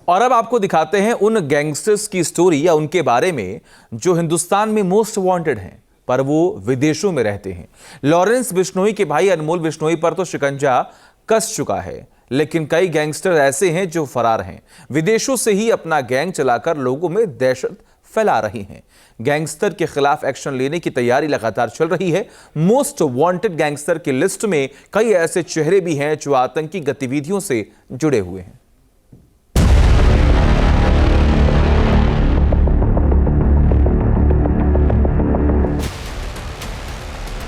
और अब आपको दिखाते हैं उन गैंगस्टर्स की स्टोरी या उनके बारे में जो हिंदुस्तान में मोस्ट वांटेड हैं पर वो विदेशों में रहते हैं। लॉरेंस बिश्नोई के भाई अनमोल बिश्नोई पर तो शिकंजा कस चुका है, लेकिन कई गैंगस्टर ऐसे हैं जो फरार हैं, विदेशों से ही अपना गैंग चलाकर लोगों में दहशत फैला रही हैं। गैंगस्टर के खिलाफ एक्शन लेने की तैयारी लगातार चल रही है। मोस्ट वांटेड गैंगस्टर की लिस्ट में कई ऐसे चेहरे भी हैं जो आतंकी गतिविधियों से जुड़े हुए हैं।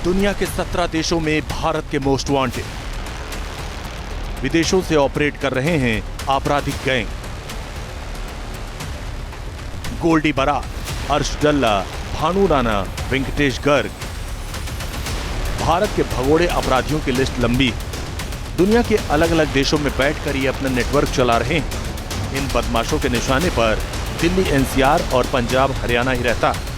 दुनिया के 17 देशों में भारत के मोस्ट वांटेड विदेशों से ऑपरेट कर रहे हैं आपराधिक गैंग। गोल्डी बरार, अर्श डल्ला, भानु राणा, वेंकटेश गर्ग। भारत के भगोड़े अपराधियों की लिस्ट लंबी है। दुनिया के अलग अलग देशों में बैठकर ये अपना नेटवर्क चला रहे हैं। इन बदमाशों के निशाने पर दिल्ली एनसीआर और पंजाब हरियाणा ही रहता है।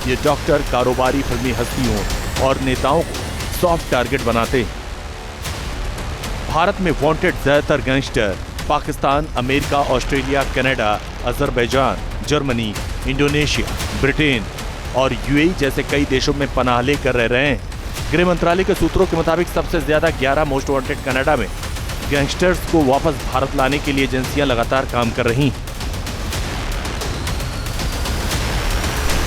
ये डॉक्टर, कारोबारी, फिल्मी हस्तियों और नेताओं को सॉफ्ट टारगेट बनाते हैं। भारत में वांटेड ज्यादातर gangster Pakistan, America, Australia, Canada, Azerbaijan, Germany, Indonesia, Britain और यूएई जैसे कई देशों में पनाह लेकर रह रहे हैं। गृह मंत्रालय के सूत्रों के मुताबिक सबसे ज्यादा 11 मोस्ट वांटेड कनाडा में। गैंगस्टर्स को वापस भारत लाने के लिए एजेंसियां लगातार काम कर रही हैं।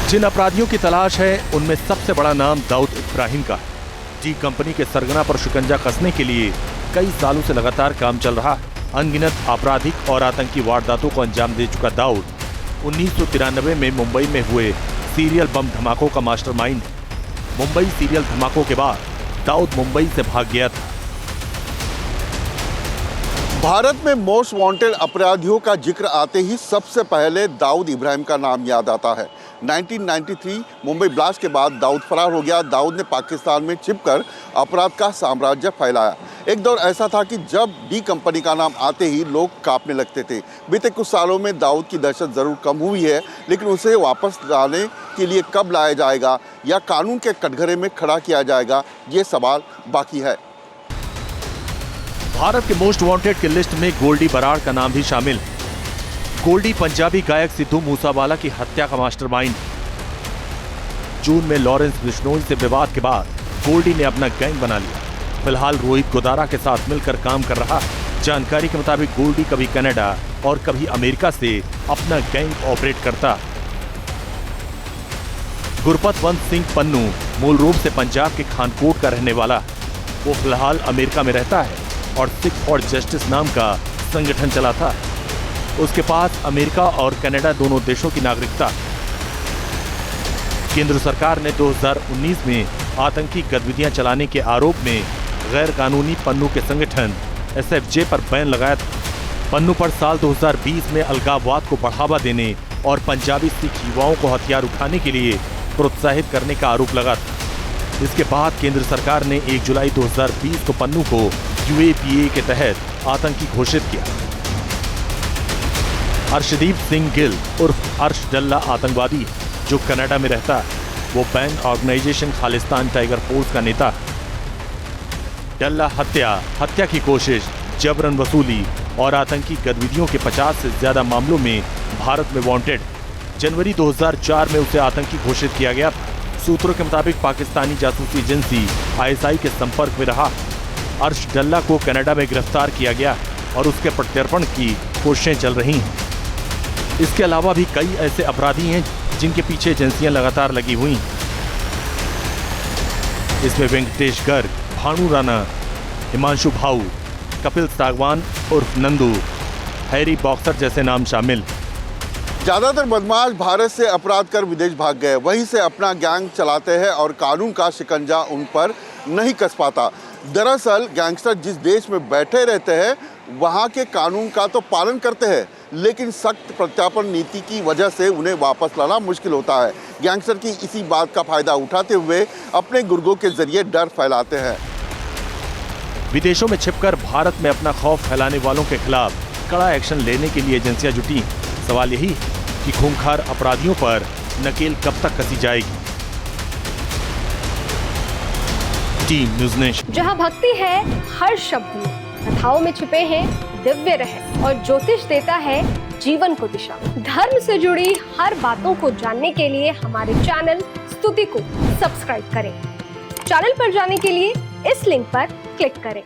जिन अपराधियों की तलाश है उनमें सबसे बड़ा नाम दाऊद इब्राहिम का है। डी कंपनी के सरगना पर शिकंजा कसने के लिए कई सालों से लगातार काम चल रहा है। अनगिनत आपराधिक और आतंकी वारदातों को अंजाम दे चुका दाऊद 1993 में मुंबई में हुए सीरियल बम धमाकों का मास्टरमाइंड है। मुंबई सीरियल धमाकों के बाद दाऊद मुंबई से भाग गया था। भारत में मोस्ट वांटेड अपराधियों का जिक्र आते ही सबसे पहले दाऊद इब्राहिम का नाम याद आता है। 1993 मुंबई ब्लास्ट के बाद दाऊद फरार हो गया। दाऊद ने पाकिस्तान में छिपकर अपराध का साम्राज्य फैलाया। एक दौर ऐसा था कि जब डी कंपनी का नाम आते ही लोग कांपने लगते थे। बीते कुछ सालों में दाऊद की दहशत जरूर कम हुई है, लेकिन उसे वापस लाने के लिए कब लाया जाएगा या कानून के कटघरे में खड़ा किया जाएगा, ये सवाल बाकी है। भारत के मोस्ट वांटेड की लिस्ट में गोल्डी बरार का नाम भी शामिल है। गोल्डी पंजाबी गायक सिद्धू मूसावाला की हत्या का मास्टरमाइंड। जून में लॉरेंस बिश्नोई से विवाद के बाद गोल्डी ने अपना गैंग बना लिया। फिलहाल रोहित गोदारा के साथ मिलकर काम कर रहा है। जानकारी के मुताबिक गोल्डी कभी कनाडा और कभी अमेरिका से अपना गैंग ऑपरेट करता। गुरपतवंत सिंह पन्नू मूल रूप से पंजाब के खानकोट का रहने वाला है। वो फिलहाल अमेरिका में रहता है और सिख फॉर जस्टिस नाम का संगठन चलाता है। उसके पास अमेरिका और कनाडा दोनों देशों की नागरिकता। केंद्र सरकार ने 2019 में आतंकी गतिविधियां चलाने के आरोप में गैर कानूनी पन्नू के संगठन एसएफजे पर बैन लगाया था। पन्नू पर साल 2020 में अलगाववाद को बढ़ावा देने और पंजाबी सिख युवाओं को हथियार उठाने के लिए प्रोत्साहित करने का आरोप लगा था। इसके बाद केंद्र सरकार ने 1 जुलाई 2020 को पन्नू को यूएपीए के तहत आतंकी घोषित किया। अर्शदीप सिंह गिल उर्फ अर्श डल्ला आतंकवादी जो कनाडा में रहता है। वो banned organisation Khalistan tiger force का नेता है। डल्ला हत्या की कोशिश, जबरन वसूली और आतंकी गतिविधियों के 50 से ज्यादा मामलों में भारत में वांटेड। जनवरी 2004 में उसे आतंकी घोषित किया गया था। सूत्रों के मुताबिक पाकिस्तानी जासूसी एजेंसी आईएसआई के संपर्क में रहा। अर्श डल्ला को कनाडा में गिरफ्तार किया गया और उसके प्रत्यर्पण की कोशिशें चल रही हैं। इसके अलावा भी कई ऐसे अपराधी हैं जिनके पीछे एजेंसियां लगातार लगी हुई हैं। इसमें वेंकटेश गर्ग, भानु राणा, हिमांशु भाऊ, कपिल सागवान उर्फ नंदू, हैरी बॉक्सर जैसे नाम शामिल। ज़्यादातर बदमाश भारत से अपराध कर विदेश भाग गए, वहीं से अपना गैंग चलाते हैं और कानून का शिकंजा उन पर नहीं कस पाता। दरअसल गैंगस्टर जिस देश में बैठे रहते हैं वहाँ के कानून का तो पालन करते हैं, लेकिन सख्त प्रत्यार्पण नीति की वजह से उन्हें वापस लाना मुश्किल होता है। गैंगस्टर की इसी बात का फायदा उठाते हुए अपने गुर्गों के जरिए डर फैलाते हैं। विदेशों में छिपकर भारत में अपना खौफ फैलाने वालों के खिलाफ कड़ा एक्शन लेने के लिए एजेंसियां जुटी। सवाल यही कि खूंखार अपराधियों पर नकेल कब तक कसी जाएगी। Team news nation. जहां भक्ति है हर शब्द में, कथाओं में छुपे हैं दिव्य रहे और ज्योतिष देता है जीवन को दिशा। धर्म से जुड़ी हर बातों को जानने के लिए हमारे चैनल स्तुति को सब्सक्राइब करें। चैनल पर जाने के लिए इस लिंक पर क्लिक करें।